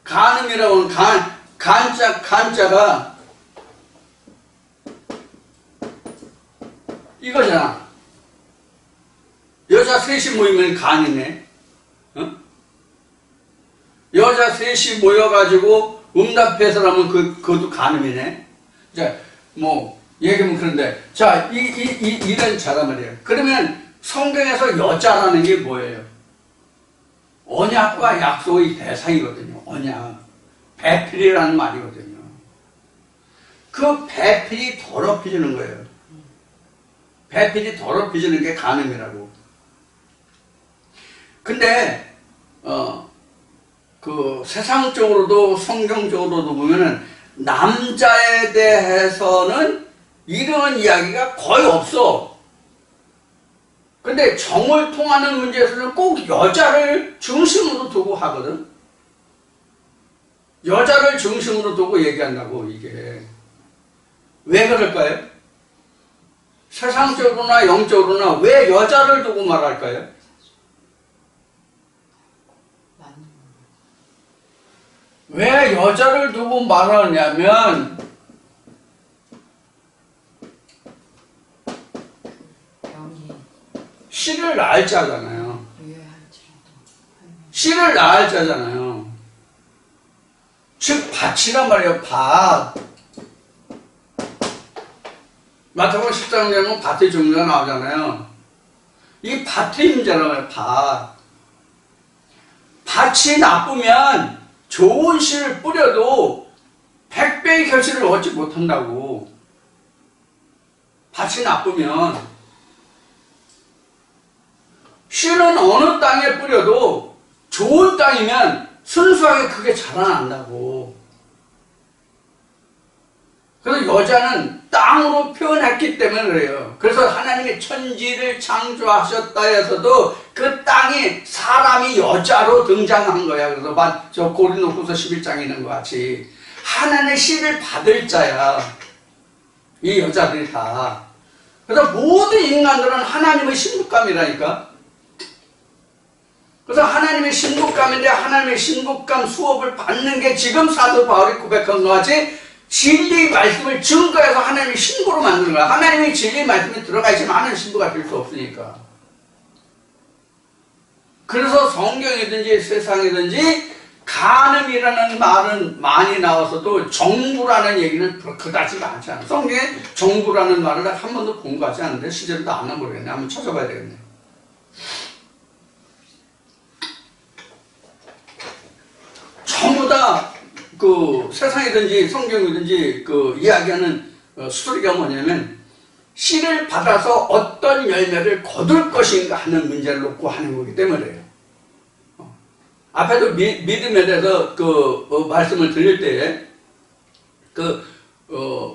간음이라고 하는 간자가 이거잖아. 여자 셋이 모이면 간이네. 여자 셋이 모여가지고 응답해서라면 그것도 간음이네. 자, 뭐 얘기하면 그런데, 자, 이런 자란 말이에요. 그러면 성경에서 여자라는 게 뭐예요? 언약과 약속의 대상이거든요. 언약, 배필이라는 말이거든요. 그 배필이 더럽혀지는 거예요. 배필이 더럽혀지는 게 간음이라고. 근데 세상적으로도 성경적으로도 보면은 남자에 대해서는 이런 이야기가 거의 없어. 근데 정을 통하는 문제에서는 꼭 여자를 중심으로 두고 하거든. 여자를 중심으로 두고 얘기한다고, 이게. 왜 그럴까요? 세상적으로나 영적으로나 왜 여자를 두고 말할까요? 왜 여자를 두고 말하냐면, 씨를 낳을 자잖아요. 씨를 낳을 자잖아요. 즉 밭이란 말이에요. 밭. 마태복음 13장에 보면 밭의 종류가 나오잖아요. 이 밭의 임자란 말이에요. 밭. 밭이 나쁘면 좋은 씨를 뿌려도 100배의 결실을 얻지 못한다고. 밭이 나쁘면 씨는 어느 땅에 뿌려도 좋은 땅이면 순수하게 크게 자라난다고. 그래서 여자는 땅으로 표현했기 때문에 그래요. 그래서 하나님이 천지를 창조하셨다 해서도 그 땅이 사람이 여자로 등장한 거야. 그래서 저 고린도후서 11장에 있는 것 같이 하나님의 씨를 받을 자야, 이 여자들이 다. 그래서 모든 인간들은 하나님의 신부감이라니까. 그래서 하나님의 신부감인데, 하나님의 신부감 수업을 받는 게 지금 사도 바울이 고백한 것 같이 진리의 말씀을 증거해서 하나님의 신부로 만드는 거야. 하나님의 진리의 말씀이 들어가 있으면 하나님 신부가 될 수 없으니까. 그래서 성경이든지 세상이든지 간음이라는 말은 많이 나와서도 정부라는 얘기는 그다지 많지 않아요. 성경에 정부라는 말을 한 번도 본 것 같지 않은데 실제로 다 아나 모르겠네. 한번 찾아봐야 되겠네. 전부 다 그 세상이든지 성경이든지 그 이야기하는 스토리가 뭐냐면 씨를 받아서 어떤 열매를 거둘 것인가 하는 문제를 놓고 하는 거기 때문에요. 앞에도 믿음에 대해서 말씀을 드릴 때에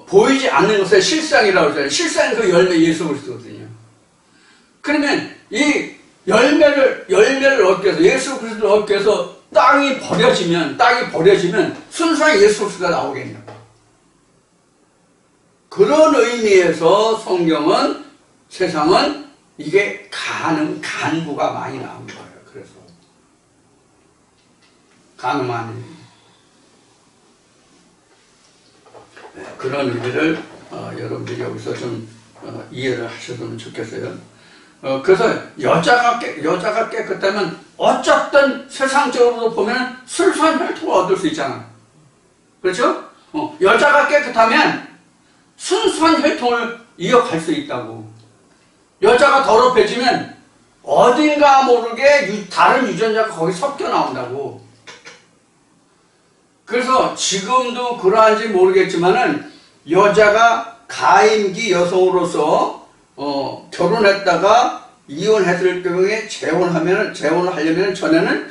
보이지 않는 것의 실상이라고 하잖아요. 실상이 그 열매 예수 그리스도거든요. 그러면 이 열매를 얻기 위해서 예수 그리스도를 얻기 위해서 땅이 버려지면 순수한 예수 그리스도가 나오겠냐고. 그런 의미에서 성경은 세상은 이게 간부가 많이 나온 거예요. 그래서 간음하는 그런 의미를 여러분들이 여기서 좀 이해를 하셨으면 좋겠어요. 그래서 여자가 깨끗하면 어쨌든 세상적으로 보면 순수한 혈통을 얻을 수 있잖아. 그렇죠? 여자가 깨끗하면 순수한 혈통을 이어갈 수 있다고. 여자가 더럽혀지면 어딘가 모르게 다른 유전자가 거기 섞여 나온다고. 그래서 지금도 그러한지 모르겠지만은 여자가 가임기 여성으로서 결혼했다가 이혼했을 경우에 재혼을 하려면 전에는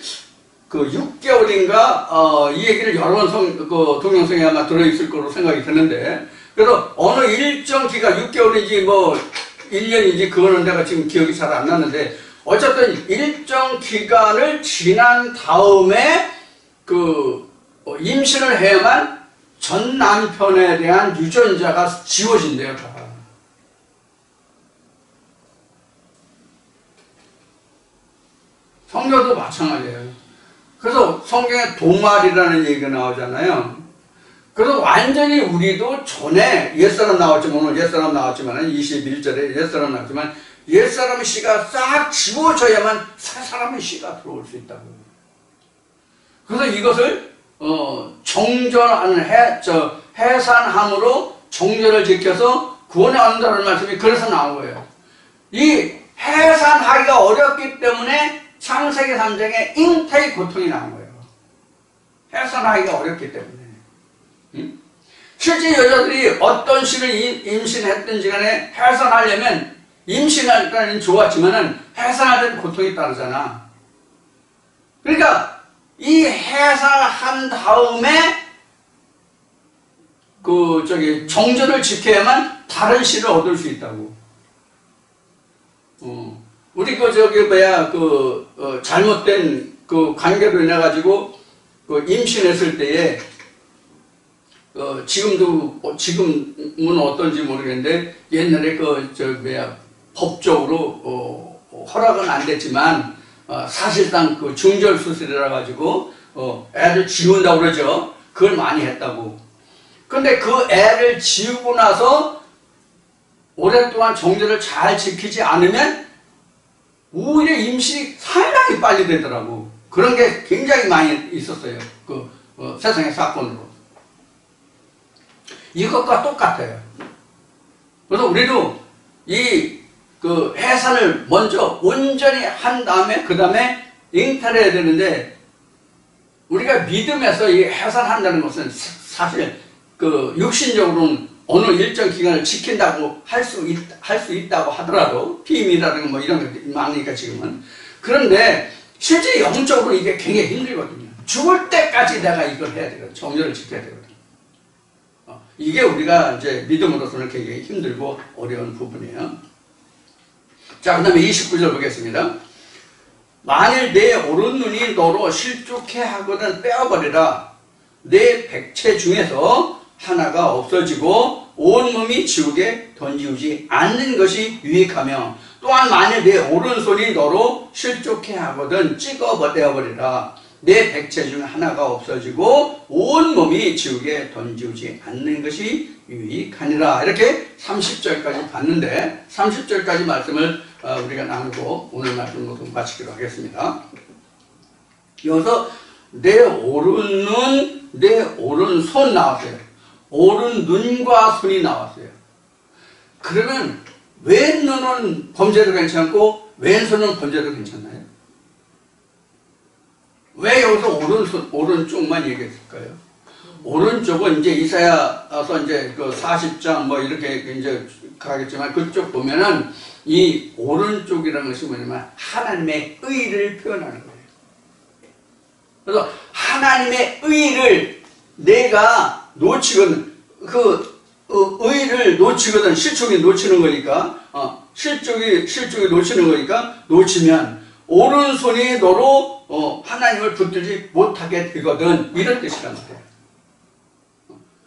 그 6개월인가 이 얘기를 여러 번 동영상에 아마 들어있을 거로 생각이 드는데, 그래서 어느 일정 기간 6개월인지 뭐 1년인지 그거는 내가 지금 기억이 잘 안 나는데, 어쨌든 일정 기간을 지난 다음에 임신을 해야만 전 남편에 대한 유전자가 지워진대요. 다. 성경도 마찬가지예요. 그래서 성경에 동말이라는 얘기가 나오잖아요. 그래서 완전히 우리도 전에 옛사람 나왔지만, 오늘 옛사람 나왔지만 21절에 옛사람 나왔지만 옛사람의 씨가 싹 지워져야만 새사람의 씨가 들어올 수 있다고. 그래서 이것을 정전하는 해산함으로 정전을 지켜서 구원에 얻는다는 말씀이 그래서 나온 거예요. 이 해산하기가 어렵기 때문에 창세기 3장에 잉태의 고통이 나온 거예요. 해산하기가 어렵기 때문에. 실제 여자들이 어떤 씨를 임신했든지 간에 해산하려면 임신할 때는 좋았지만은 해산할 때는 고통이 따르잖아. 그러니까 이 해산한 다음에 정전을 지켜야만 다른 씨를 얻을 수 있다고. 우리 잘못된 관계로 인해 가지고 임신했을 때에 지금은 어떤지 모르겠는데 옛날에 법적으로 허락은 안 됐지만 사실상 중절 수술이라 가지고 애를 지운다고 그러죠. 그걸 많이 했다고. 근데 그 애를 지우고 나서 오랫동안 정절을 잘 지키지 않으면 오히려 임신이 상당히 빨리 되더라고. 그런 게 굉장히 많이 있었어요. 세상의 사건으로. 이것과 똑같아요. 그래서 우리도 해산을 먼저 온전히 한 다음에 그 다음에 잉태를 해야 되는데, 우리가 믿음에서 이 해산한다는 것은 사실 육신적으로는 어느 일정 기간을 지킨다고 할 수 있다고 하더라도 비밀이라든가 뭐 이런 게 많으니까 지금은. 그런데 실제 영적으로 이게 굉장히 힘들거든요. 죽을 때까지 내가 이걸 해야 되거든. 정절을 지켜야 되거든. 이게 우리가 이제 믿음으로서는 굉장히 힘들고 어려운 부분이에요. 자, 그 다음에 29절 보겠습니다. 만일 내 오른눈이 너로 실족해 하거든 빼어버리라. 내 백체 중에서 하나가 없어지고 온몸이 지옥에 던지우지 않는 것이 유익하며, 또한 만일 내 오른손이 너로 실족해 하거든 찍어버려버리라. 내 백체 중 하나가 없어지고 온몸이 지옥에 던지우지 않는 것이 유익하니라. 이렇게 30절까지 봤는데 30절까지 말씀을 우리가 나누고 오늘 말씀 모두 마치기로 하겠습니다. 여기서 내 오른눈, 내 오른손 나왔어요. 오른눈과 손이 나왔어요. 그러면 왼눈은 범죄도 괜찮고 왼손은 범죄도 괜찮나요? 왜 여기서 오른쪽만 얘기했을까요? 오른쪽은 이제 이사야서 이제 그 40장 뭐 이렇게 이제 가겠지만 그쪽 보면은 이 오른쪽이라는 것이 뭐냐면 하나님의 의를 표현하는 거예요. 그래서 하나님의 의를 내가 놓치거든, 의를 놓치거든, 실족이 놓치는 거니까, 실족이 놓치는 거니까, 놓치면 오른손이 너로 하나님을 붙들지 못하게 되거든. 이런 뜻이란 말이에요.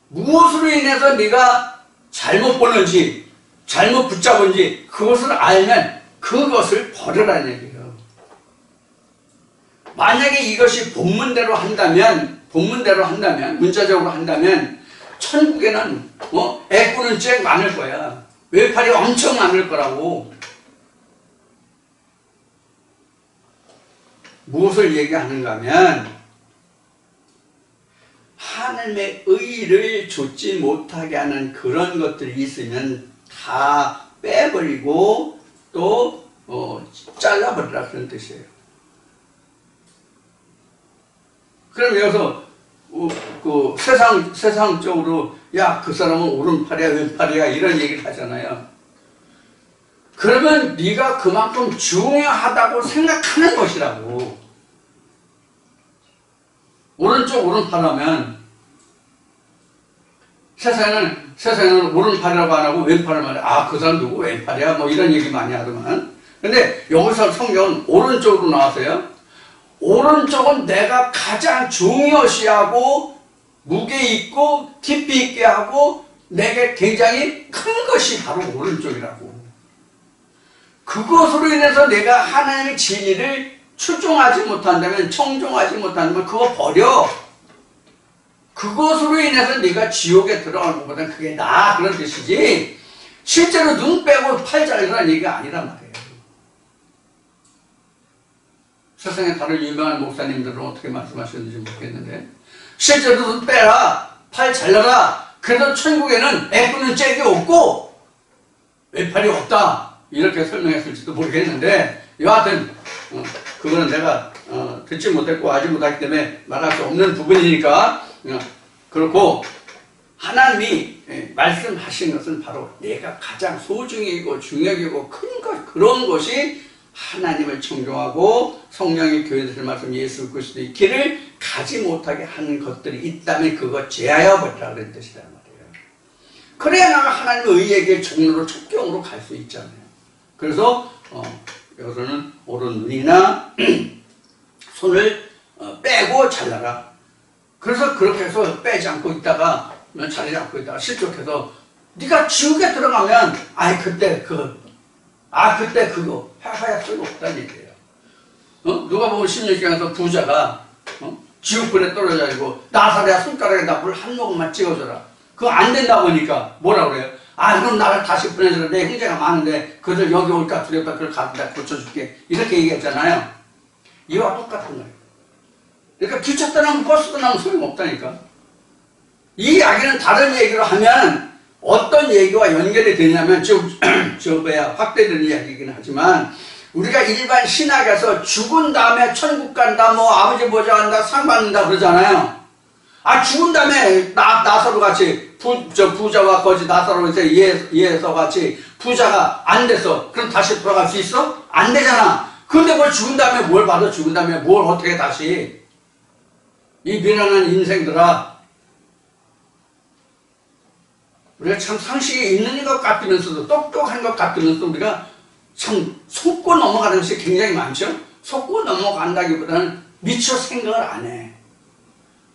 무엇으로 인해서 네가 잘못 보는지, 잘못 붙잡은지 그것을 알면 그것을 버려라는 얘기예요. 만약에 이것이 본문대로 한다면, 문자적으로 한다면 천국에는 애꾸는 잭 많을 거야. 외팔이 엄청 많을 거라고. 무엇을 얘기하는가 하면 하나님의 의를 좇지 못하게 하는 그런 것들이 있으면 다 빼버리고 또 잘라버리라 그런 뜻이에요. 그럼 여기서 세상적으로 야, 그 사람은 오른팔이야 왼팔이야 이런 얘기를 하잖아요. 그러면 네가 그만큼 중요하다고 생각하는 것이라고. 오른쪽 오른팔 하면 세상에는 오른팔이라고 안 하고 왼팔을 말해. 아, 그 사람 누구 왼팔이야 뭐 이런 얘기 많이 하더만. 근데 여기서 성경은 오른쪽으로 나왔어요. 오른쪽은 내가 가장 중요시하고 무게 있고 깊이 있게 하고 내게 굉장히 큰 것이 바로 오른쪽이라고. 그것으로 인해서 내가 하나님의 진리를 추종하지 못한다면, 청종하지 못한다면 그거 버려. 그것으로 인해서 네가 지옥에 들어가는 것보다는 그게 나아 그런 뜻이지, 실제로 눈 빼고 팔 잘라라는 얘기가 아니란 말이에요. 세상에 다른 유명한 목사님들은 어떻게 말씀하셨는지 모르겠는데, 실제로 눈 빼라, 팔 잘라라, 그래도 천국에는 애꾸는 잭이 없고 외팔이 없다 이렇게 설명했을지도 모르겠는데, 여하튼 그거는 내가 듣지 못했고 알지 못하기 때문에 말할 수 없는 부분이니까 그렇고, 하나님이 말씀하신 것은 바로 내가 가장 소중히 여기고 중요하게 여기고 큰 것, 그런 것이 하나님을 청종하고 성령의 교회에서 말씀 예수 그리스도의 길을 가지 못하게 하는 것들이 있다면 그거 제하여 버리라 그런 뜻이란 말이에요. 그래야 나가 하나님의 의에게 종로로 촉경으로 갈 수 있잖아요. 그래서 여기서는 오른 눈이나 손을 빼고 잘라라. 그래서 그렇게 해서 빼지 않고 있다가, 자르지 않고 있다가 실족해서 네가 지옥에 들어가면 그때 그거 하야 쓸모없다는 얘기예요. 누가 보면 16장에서 부자가 지옥불에 떨어져가지고 나사로야 손가락에다 물 한 모금만 찍어줘라. 그거 안 된다 보니까 뭐라 그래요? 그럼 나를 다시 보내줘라. 내 형제가 많은데 그들 여기 올까 두렵다. 그걸 갖다 고쳐줄게. 이렇게 얘기했잖아요. 이와 똑같은 거예요. 그러니까 기차 떠나면 버스 떠나면 소용없다니까. 이 이야기는 다른 얘기로 하면 어떤 얘기와 연결이 되냐면, 저거야 확대되는 이야기이긴 하지만, 우리가 일반 신학에서 죽은 다음에 천국 간다, 뭐 아버지 보좌한다, 상 받는다 그러잖아요. 죽은 다음에 나사로 같이 부자와 거지 나사로에서 예서 같이 부자가 안 돼서 그럼 다시 돌아갈 수 있어? 안 되잖아. 근데 뭘 죽은 다음에 뭘 받아? 죽은 다음에 뭘 어떻게 다시? 이 미련한 인생들아, 우리가 참 상식이 있는 것 같으면서도 똑똑한 것 같으면서도 우리가 참 속고 넘어가는 것이 굉장히 많죠. 속고 넘어간다기보다는 미처 생각을 안 해.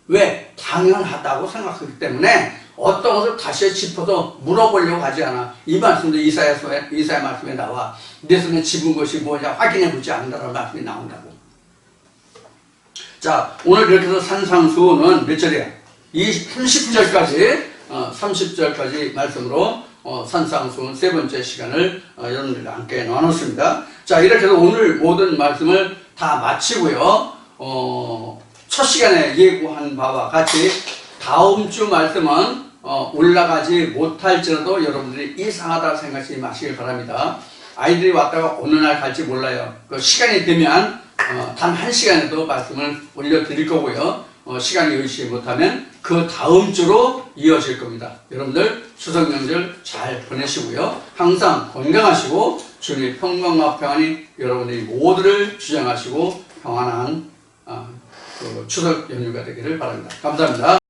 왜? 당연하다고 생각하기 때문에 어떤 것을 다시 짚어서 물어보려고 하지 않아. 이 말씀도 이사야 말씀에 나와. 내 손에 집은 것이 뭐냐 확인해보지 않는다는 말씀이 나온다고. 자, 오늘 이렇게 해서 산상수는 몇 절이야? 30절까지 말씀으로 산상수훈 세 번째 시간을 여러분들과 함께 나눴습니다. 자, 이렇게 해서 오늘 모든 말씀을 다 마치고요. 첫 시간에 예고한 바와 같이 다음 주 말씀은 올라가지 못할지라도 여러분들이 이상하다 생각하지 마시길 바랍니다. 아이들이 왔다가 어느 날 갈지 몰라요. 그 시간이 되면 단 한 시간에도 말씀을 올려드릴 거고요. 시간이 여의치 못하면 그 다음 주로 이어질 겁니다. 여러분들 추석 명절 잘 보내시고요. 항상 건강하시고 주님의 평강과 평안이 여러분들이 모두를 주장하시고 평안한 그 추석 연휴가 되기를 바랍니다. 감사합니다.